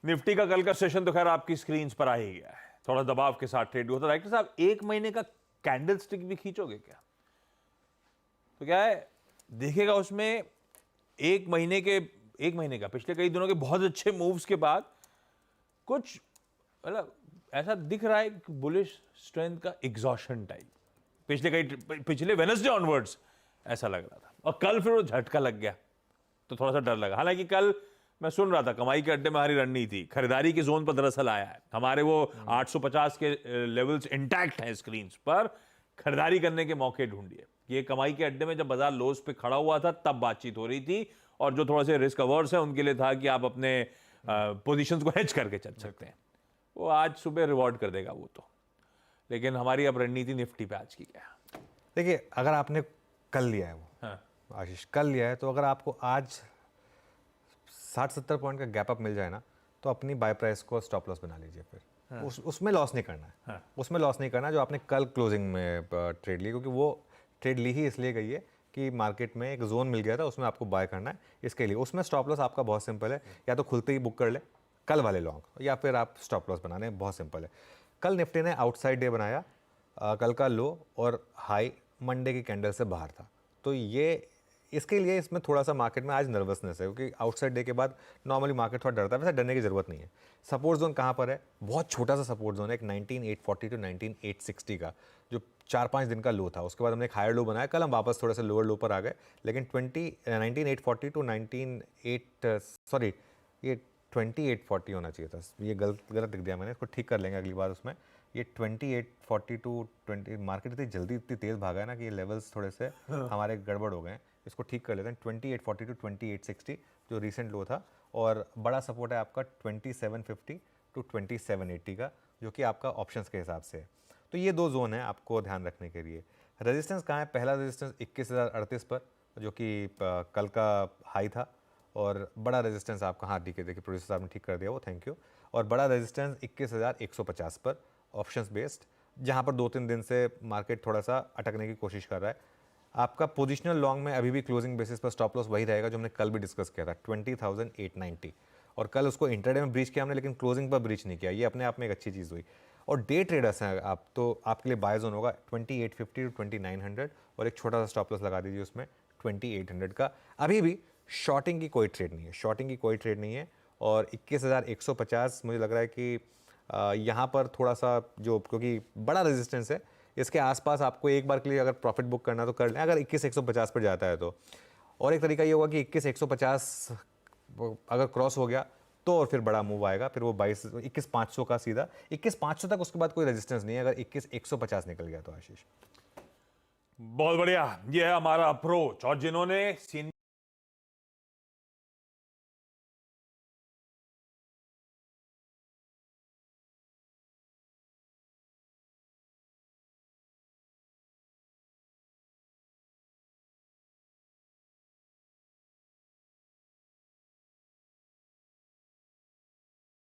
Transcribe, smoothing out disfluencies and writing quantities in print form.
Nifty का कल का सेशन तो खैर आपकी स्क्रीन पर आ ही गया है, थोड़ा दबाव के साथ ट्रेड हुआ था। डायरेक्टर साहब, एक महीने का कैंडल स्टिक भी खींचोगे क्या? तो क्या है, देखेगा उसमें एक महीने का पिछले कई दिनों के बहुत अच्छे मूव्स के बाद कुछ मतलब ऐसा दिख रहा है कि बुलिश स्ट्रेंथ का एग्जॉशन टाइप पिछले वेडनेसडे ऑनवर्ड्स ऐसा लग रहा था, और कल फिर वो झटका लग गया तो थोड़ा सा डर लगा। हालांकि कल मैं सुन रहा था कमाई के अड्डे में हमारी रणनीति खरीदारी के जोन पर दरअसल आया है, हमारे वो 850 के लेवल्स इंटैक्ट हैं स्क्रीन पर, खरीदारी करने के मौके ढूंढिए। ये कमाई के अड्डे में जब बाजार लोस पे खड़ा हुआ था तब बातचीत हो रही थी, और जो थोड़ा से रिस्क अवर्स है उनके लिए था कि आप अपने पोजीशंस को हेज करके चल सकते हैं। वो आज सुबह रिवॉर्ड कर देगा वो तो, लेकिन हमारी अब रणनीति निफ्टी पे आज की क्या है? देखिए, अगर आपने कल लिया है वो, हाँ, आशीष कल लिया है, तो अगर आपको आज 60-70 पॉइंट का गैप अप मिल जाए ना, तो अपनी बाय प्राइस को स्टॉप लॉस बना लीजिए फिर। हाँ, उसमें लॉस नहीं करना है। हाँ, उसमें लॉस नहीं करना है जो आपने कल क्लोजिंग में ट्रेड ली, क्योंकि वो ट्रेड ली ही इसलिए गई है कि मार्केट में एक जोन मिल गया था, उसमें आपको बाय करना है। इसके लिए उसमें स्टॉप लॉस आपका बहुत सिंपल है, या तो खुलते ही बुक कर ले कल वाले लॉन्ग, या फिर आप स्टॉप लॉस बनाने बहुत सिंपल है। कल निफ्टी ने आउटसाइड डे बनाया, कल का लो और हाई मंडे की कैंडल से बाहर था, तो ये इसके लिए इसमें थोड़ा सा मार्केट में आज नर्वसनेस है, क्योंकि आउटसाइड डे के बाद नॉर्मली मार्केट थोड़ा डरता है। वैसे डरने की जरूरत नहीं है। सपोर्ट जोन कहाँ पर है? बहुत छोटा सा सपोर्ट जोन है, एक 19840 टू 19860 का, जो 4-5 दिन का लो था। उसके बाद हमने एक हायर लो बनाया, कल हम वापस थोड़े से लोअर लो पर आ गए, लेकिन 19840 टू 2840 होना चाहिए था। ये गलत दिख दिया मैंने, इसको ठीक कर लेंगे अगली बार। उसमें ये 2840 टू 20, मार्केट इतनी जल्दी इतनी तेज़ भागा है ना कि ये लेवल्स थोड़े से हमारे गड़बड़ हो गए हैं। इसको ठीक कर लेते हैं। 2840 टू 2860 जो रिसेंट लो था, और बड़ा सपोर्ट है आपका 2750 टू 2780 का, जो कि आपका ऑप्शंस के हिसाब से है। तो ये दो जोन है आपको ध्यान रखने के लिए। रेजिस्टेंस कहाँ है? पहला रेजिस्टेंस 21,038 पर, जो कि कल का हाई था, और बड़ा रेजिस्टेंस आपका, हाँ ठीक है, देखिए प्रोड्यूसर साहब ने ठीक कर दिया वो, थैंक यू। और बड़ा रेजिस्टेंस 21,150 पर ऑप्शंस बेस्ड, जहाँ पर 2-3 दिन से मार्केट थोड़ा सा अटकने की कोशिश कर रहा है। आपका पोजिशनल लॉन्ग में अभी भी क्लोजिंग बेसिस पर स्टॉप लॉस वही रहेगा जो हमने कल भी डिस्कस किया था, 20,890, और कल उसको इंट्राडे में ब्रीच किया हमने, लेकिन क्लोजिंग पर ब्रीच नहीं किया। ये अपने आप में एक अच्छी चीज़ हुई। और डे ट्रेडर्स हैं आप, तो आपके लिए बाय जोन होगा 2850 टू 2900, और एक छोटा सा स्टॉप लॉस लगा दीजिए उसमें 2800 का। अभी भी शॉर्टिंग की कोई ट्रेड नहीं है, शॉर्टिंग की कोई ट्रेड नहीं है। और 21,150 मुझे लग रहा है कि यहाँ पर थोड़ा सा जो, क्योंकि बड़ा रेजिस्टेंस है, इसके आसपास आपको एक बार के लिए अगर प्रॉफिट बुक करना तो कर लें, अगर 21,150 पर जाता है तो। और एक तरीका ये होगा कि 21,150 अगर क्रॉस हो गया तो, और फिर बड़ा मूव आएगा, फिर वो 21,500 का सीधा 21,500 तक, उसके बाद कोई रेजिस्टेंस नहीं है अगर 21,150 निकल गया तो। आशीष, बहुत बढ़िया, ये है हमारा अप्रोच। और जिन्होंने